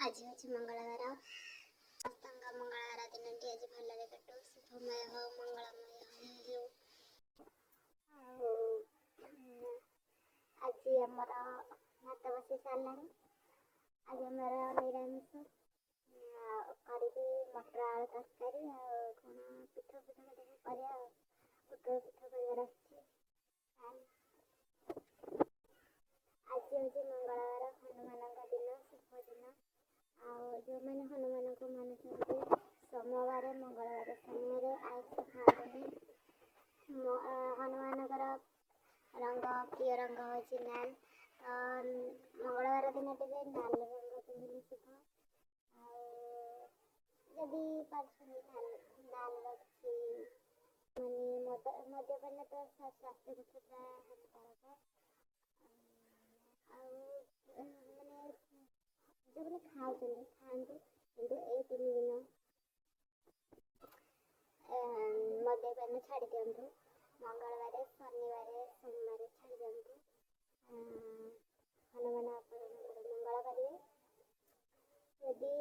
आज हूँ मंगलवार समस्त मंगलवार दिन आज भलरे कटू शुभमय हो मंगलमय हो। आज आमर भात बसी सारा आज आमर निरामिष करी मटर आलू तरकारी कौन पिठा पिठा कर पुटल पिठा कर आज हूँ मंगलवार हनुमान दिन शुभ दिन जो मैंने हनुमान को मानुंट सोमवार मंगलवार शनिवार आइष खाते हनुमान रंग प्रिय रंग हूँ नाल मंगलवार दिन टे नाल रंग पिंधि शुभ जदि नाल रखी मानने मद्यपान तो स्वास्थ्य पक्षे प्राय हानिकारक मानने जो खाते खाते कि ये 3 दिन मद्यपान छाड़ दिंतु मंगलवार शनिवार सोमवार छाड़ दिंतु हनुमान मंगल करेंगे। यदि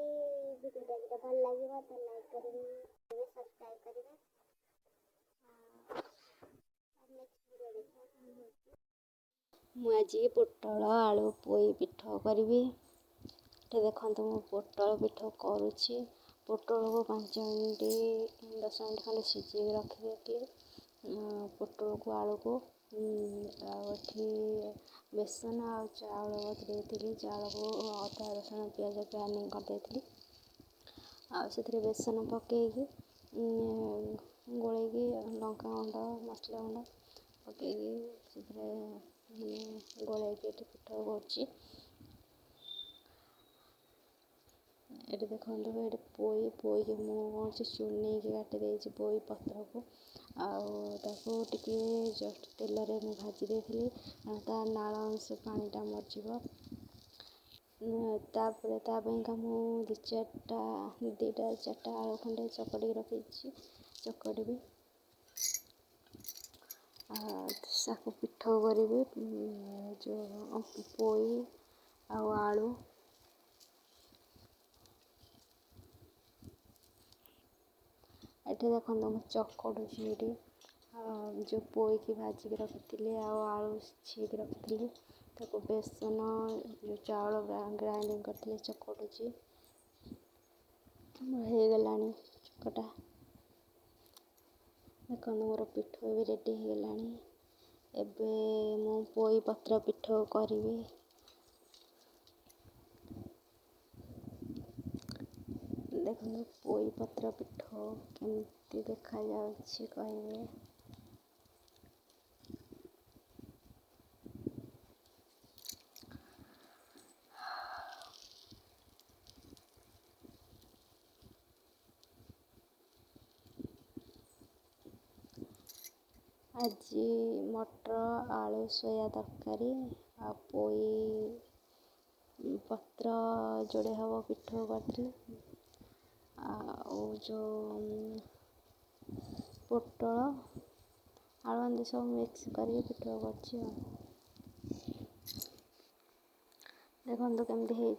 वीडियो भल लगे तो लाइक करेंगे सब्सक्राइब करेंगे नेक्स्ट वीडियो देखिए। मुझे पोटल आलू पोई पिठ करी देखो मु पोटल पिठ करुच्ची पोटल को 5 मिनट 10 मिनट खंडे सीझे रखी पोटल को आलू को बेसन आ चाउल बतुरे चाउल को अदा रसुण पियाज ग्राइंडिंग करदे से बेसन पकईकि गोलैकी लंका गुंड मसला गुंड पकईकि गोलैकी पिठ कर ये देखो ये पोई पोई के मुझे चुनी के काटिदे पोई पत्र को आके जस्ट तेल भाजी देती नाल अंश पानीटा मरज तापर मुझे 2टा 4टा आलू खंडे चकटी रखी चकटी साको पिठ करी जो पोई आलू ये देखो मुझे चकड़ुची जो पोई की भाजिक रखी आलू छीक रखी बेसन जो चाउल ग्राइंडिंग करते चकड़ुची हो गला चकटा देखो मोर पिठ भी रेडी हो गला एबे मु पोई पत्र पिठ करी देखो पोई पत्र पिठ केमती देखा कहे आज मटर आलू सोया तरकारी आ पोई पत्र जोड़े हम पिठ करी जो पोटल आलू सब मिक्स कर पिठ कर देखो केमती है।